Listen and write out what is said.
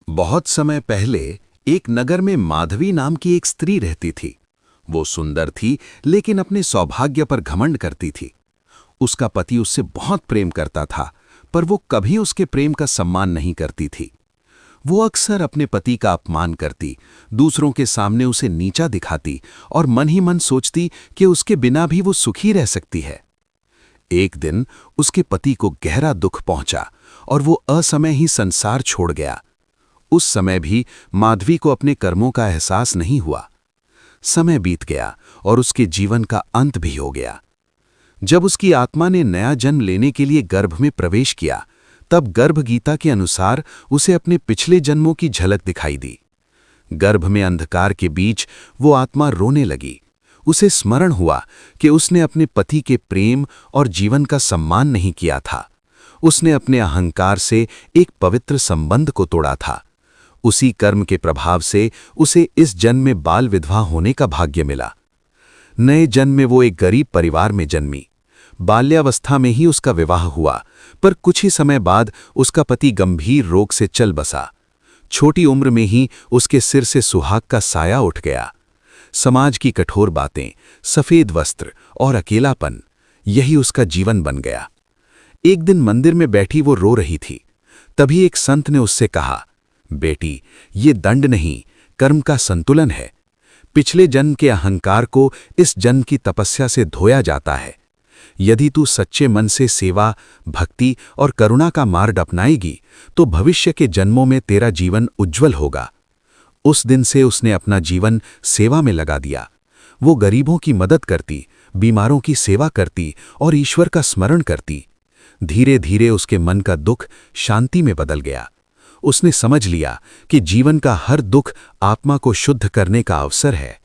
बहुत समय पहले एक नगर में माधवी नाम की एक स्त्री रहती थी। वो सुंदर थी, लेकिन अपने सौभाग्य पर घमंड करती थी। उसका पति उससे बहुत प्रेम करता था, पर वो कभी उसके प्रेम का सम्मान नहीं करती थी। वो अक्सर अपने पति का अपमान करती, दूसरों के सामने उसे नीचा दिखाती और मन ही मन सोचती कि उसके बिना भी वो सुखी रह सकती है। एक दिन उसके पति को गहरा दुख पहुंचा और वो असमय ही संसार छोड़ गया। उस समय भी माधवी को अपने कर्मों का एहसास नहीं हुआ। समय बीत गया और उसके जीवन का अंत भी हो गया। जब उसकी आत्मा ने नया जन्म लेने के लिए गर्भ में प्रवेश किया, तब गर्भ गीता के अनुसार उसे अपने पिछले जन्मों की झलक दिखाई दी। गर्भ में अंधकार के बीच वो आत्मा रोने लगी। उसे स्मरण हुआ कि उसने अपने पति के प्रेम और जीवन का सम्मान नहीं किया था। उसने अपने अहंकार से एक पवित्र संबंध को तोड़ा था। उसी कर्म के प्रभाव से उसे इस जन्म में बाल विधवा होने का भाग्य मिला। नए जन्म में वो एक गरीब परिवार में जन्मी। बाल्यावस्था में ही उसका विवाह हुआ, पर कुछ ही समय बाद उसका पति गंभीर रोग से चल बसा। छोटी उम्र में ही उसके सिर से सुहाग का साया उठ गया। समाज की कठोर बातें, सफेद वस्त्र और अकेलापन, यही उसका जीवन बन गया। एक दिन मंदिर में बैठी वो रो रही थी। तभी एक संत ने उससे कहा, बेटी, ये दंड नहीं, कर्म का संतुलन है। पिछले जन्म के अहंकार को इस जन्म की तपस्या से धोया जाता है। यदि तू सच्चे मन से सेवा, भक्ति और करुणा का मार्ग अपनाएगी, तो भविष्य के जन्मों में तेरा जीवन उज्जवल होगा। उस दिन से उसने अपना जीवन सेवा में लगा दिया। वो गरीबों की मदद करती, बीमारों की सेवा करती और ईश्वर का स्मरण करती। धीरे धीरे उसके मन का दुख शांति में बदल गया। उसने समझ लिया कि जीवन का हर दुख आत्मा को शुद्ध करने का अवसर है।